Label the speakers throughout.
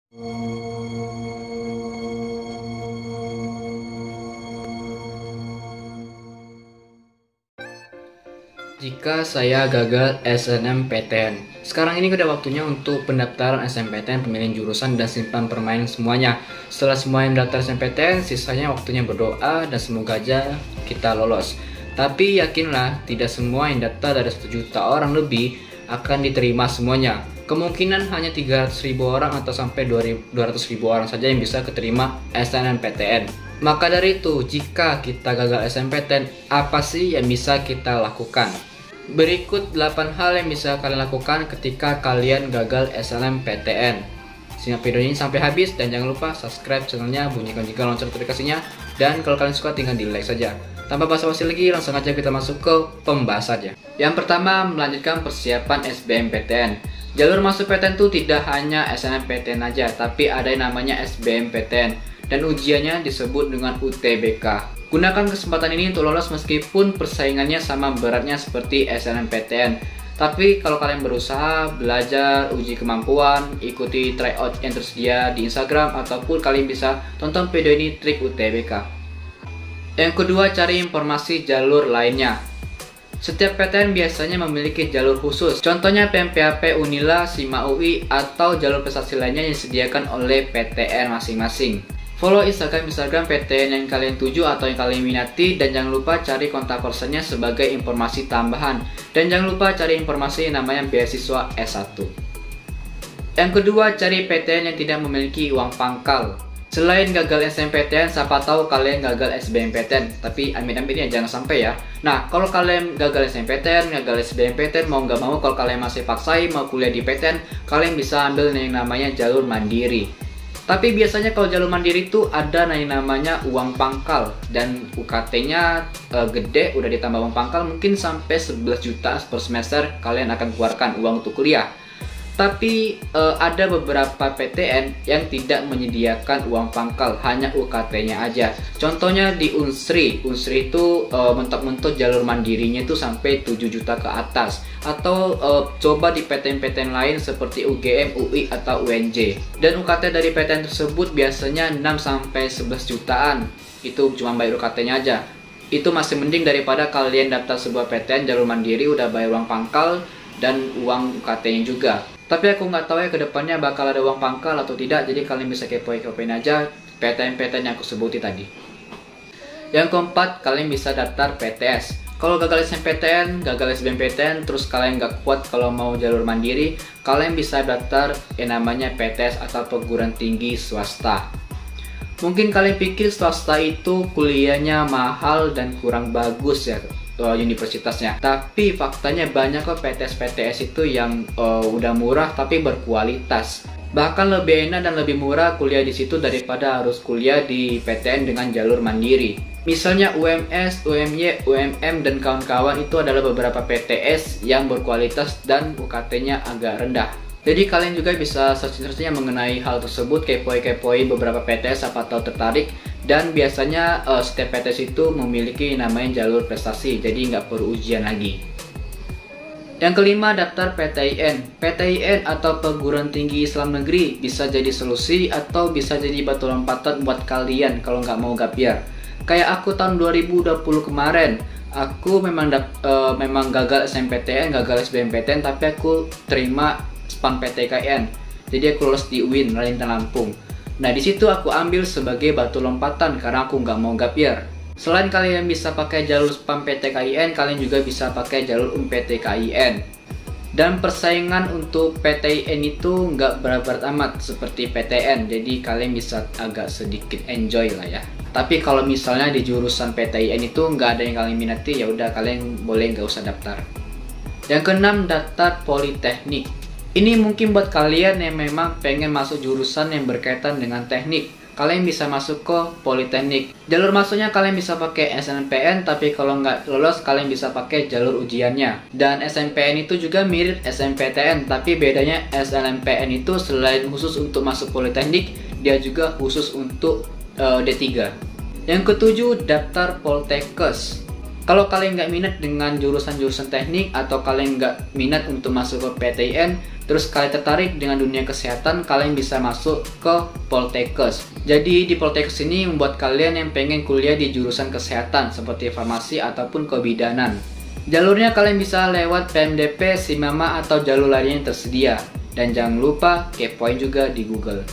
Speaker 1: Jika saya gagal SNMPTN, sekarang ini udah waktunya untuk pendaftaran SNMPTN, pemilihan jurusan, dan simpan permain semuanya. Setelah semua yang mendaftar SNMPTN, sisanya waktunya berdoa dan semoga aja kita lolos. Tapi yakinlah, tidak semua yang daftar dari 1 juta orang lebih akan diterima semuanya. Kemungkinan hanya 300.000 orang atau sampai 200.000 orang saja yang bisa keterima SNMPTN. Maka dari itu, jika kita gagal SNMPTN, apa sih yang bisa kita lakukan? Berikut 8 hal yang bisa kalian lakukan ketika kalian gagal SNMPTN. Simak video ini sampai habis dan jangan lupa subscribe channelnya, bunyikan juga lonceng notifikasinya, dan kalau kalian suka tinggal di like saja. Tanpa basa-basi lagi, langsung aja kita masuk ke pembahasannya. Yang pertama, melanjutkan persiapan SBMPTN. Jalur masuk PTN itu tidak hanya SNMPTN aja, tapi ada yang namanya SBMPTN dan ujiannya disebut dengan UTBK. Gunakan kesempatan ini untuk lolos meskipun persaingannya sama beratnya seperti SNMPTN. Tapi kalau kalian berusaha, belajar, uji kemampuan, ikuti tryout yang tersedia di Instagram, ataupun kalian bisa tonton video ini trik UTBK. Yang kedua, cari informasi jalur lainnya. Setiap PTN biasanya memiliki jalur khusus. Contohnya PMPAP, Unila, SIMA UI, atau jalur prestasi lainnya yang disediakan oleh PTN masing-masing. Follow Instagram PTN yang kalian tuju atau yang kalian minati, dan jangan lupa cari kontak personnya sebagai informasi tambahan. Dan jangan lupa cari informasi yang namanya beasiswa S1. Yang kedua, cari PTN yang tidak memiliki uang pangkal. Selain gagal SNMPTN, siapa tahu kalian gagal SBMPTN, tapi amit-amit ya jangan sampai ya. Nah, kalau kalian gagal SNMPTN, gagal SBMPTN, mau nggak mau kalau kalian masih paksain mau kuliah di PTN, kalian bisa ambil yang namanya jalur mandiri. Tapi biasanya kalau jalur mandiri itu ada yang namanya uang pangkal, dan UKT-nya gede, udah ditambah uang pangkal mungkin sampai 11 juta per semester kalian akan keluarkan uang untuk kuliah. Tapi ada beberapa PTN yang tidak menyediakan uang pangkal, hanya UKT-nya aja. Contohnya di Unsri itu mentok-mentok jalur mandirinya itu sampai 7 juta ke atas. Atau coba di PTN-PTN lain seperti UGM, UI, atau UNJ. Dan UKT dari PTN tersebut biasanya 6-11 jutaan. Itu cuma bayar UKT-nya aja. Itu masih mending daripada kalian daftar sebuah PTN jalur mandiri udah bayar uang pangkal dan uang UKT-nya juga. Tapi aku nggak tahu ya kedepannya bakal ada uang pangkal atau tidak, jadi kalian bisa kepoin aja PTN-PTN yang aku sebutin tadi. Yang keempat, kalian bisa daftar PTS. Kalau gagal SNMPTN, gagal SBMPTN, terus kalian nggak kuat kalau mau jalur mandiri, kalian bisa daftar yang namanya PTS atau perguruan tinggi swasta. Mungkin kalian pikir swasta itu kuliahnya mahal dan kurang bagus ya universitasnya, tapi faktanya banyak kok PTS itu yang udah murah tapi berkualitas. Bahkan lebih enak dan lebih murah kuliah di situ daripada harus kuliah di PTN dengan jalur mandiri. Misalnya UMS, UMY, UMM, dan kawan-kawan itu adalah beberapa PTS yang berkualitas dan UKT-nya agak rendah. Jadi kalian juga bisa searching mengenai hal tersebut, kepoin beberapa PTS apa tahu tertarik. Dan biasanya setiap PTS itu memiliki namanya jalur prestasi, jadi nggak perlu ujian lagi. Yang kelima, daftar PTIN. PTIN atau perguruan tinggi Islam negeri bisa jadi solusi atau bisa jadi batu lompatan buat kalian kalau nggak mau gap year. Kayak aku tahun 2020 kemarin, aku memang gagal SNMPTN, gagal SBMPTN, tapi aku terima SPAN PTKIN. Jadi aku lulus di UIN, Ralintan Lampung. Nah, di situ aku ambil sebagai batu lompatan karena aku nggak mau gap year. Selain kalian bisa pakai jalur SPAN PTKIN, kalian juga bisa pakai jalur PTKIN. Dan persaingan untuk PTIN itu nggak berat-berat amat seperti PTN, jadi kalian bisa agak sedikit enjoy lah ya. Tapi kalau misalnya di jurusan PTIN itu nggak ada yang kalian minati, ya udah kalian boleh nggak usah daftar. Yang keenam, daftar Politeknik. Ini mungkin buat kalian yang memang pengen masuk jurusan yang berkaitan dengan teknik. Kalian bisa masuk ke Politeknik. Jalur masuknya kalian bisa pakai SNMPTN, tapi kalau nggak lolos kalian bisa pakai jalur ujiannya. Dan SNMPTN itu juga mirip SNMPTN, tapi bedanya SNMPTN itu selain khusus untuk masuk Politeknik, dia juga khusus untuk D3. Yang ketujuh, daftar Poltekkes. Kalau kalian nggak minat dengan jurusan-jurusan teknik atau kalian nggak minat untuk masuk ke PTN, terus kalian tertarik dengan dunia kesehatan, kalian bisa masuk ke Poltekkes. Jadi di Poltekkes ini membuat kalian yang pengen kuliah di jurusan kesehatan seperti farmasi ataupun kebidanan. Jalurnya kalian bisa lewat PMDP, Simama atau jalur lainnya yang tersedia. Dan jangan lupa kepoin juga di Google.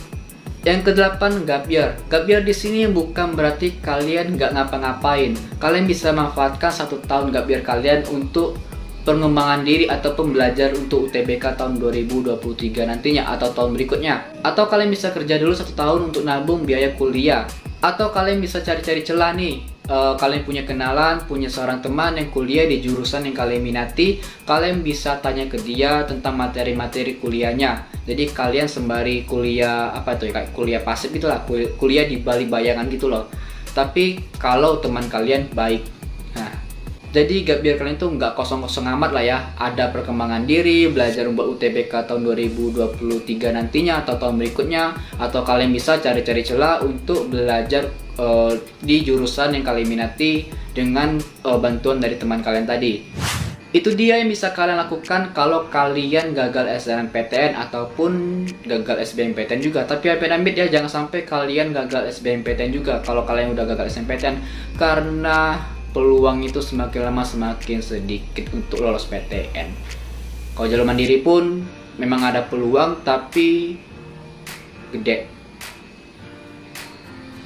Speaker 1: Yang ke-8, gap year. Gap year di sini bukan berarti kalian nggak ngapa-ngapain. Kalian bisa manfaatkan 1 tahun gap year kalian untuk pengembangan diri ataupun belajar untuk UTBK tahun 2023 nantinya atau tahun berikutnya. Atau kalian bisa kerja dulu 1 tahun untuk nabung biaya kuliah. Atau kalian bisa cari-cari celah nih. Kalian punya kenalan, punya seorang teman yang kuliah di jurusan yang kalian minati, kalian bisa tanya ke dia tentang materi-materi kuliahnya. Jadi kalian sembari kuliah kayak kuliah pasif gitulah, kuliah di balik bayangan gitu loh. Tapi kalau teman kalian baik. Nah, jadi gap year kalian tuh nggak kosong-kosong amat lah ya. Ada perkembangan diri, belajar buat UTBK tahun 2023 nantinya atau tahun berikutnya. Atau kalian bisa cari-cari celah untuk belajar di jurusan yang kalian minati dengan bantuan dari teman kalian tadi. Itu dia yang bisa kalian lakukan kalau kalian gagal SNMPTN ataupun gagal SBMPTN juga. Tapi amit-amit ya, jangan sampai kalian gagal SBMPTN juga kalau kalian udah gagal SNMPTN, karena peluang itu semakin lama semakin sedikit untuk lolos PTN. Kalau jalur mandiri pun memang ada peluang, tapi gede.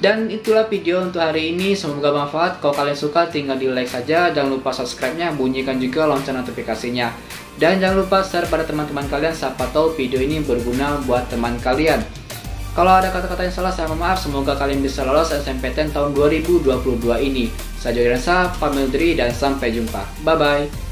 Speaker 1: Dan itulah video untuk hari ini, semoga bermanfaat. Kalau kalian suka tinggal di like saja, jangan lupa subscribe-nya, bunyikan juga lonceng notifikasinya. Dan jangan lupa share pada teman-teman kalian, siapa tahu video ini berguna buat teman kalian. Kalau ada kata-kata yang salah, saya mohon maaf. Semoga kalian bisa lolos SNMPTN tahun 2022 ini. Saya Jody Rensa, pamit undur diri dan sampai jumpa. Bye-bye.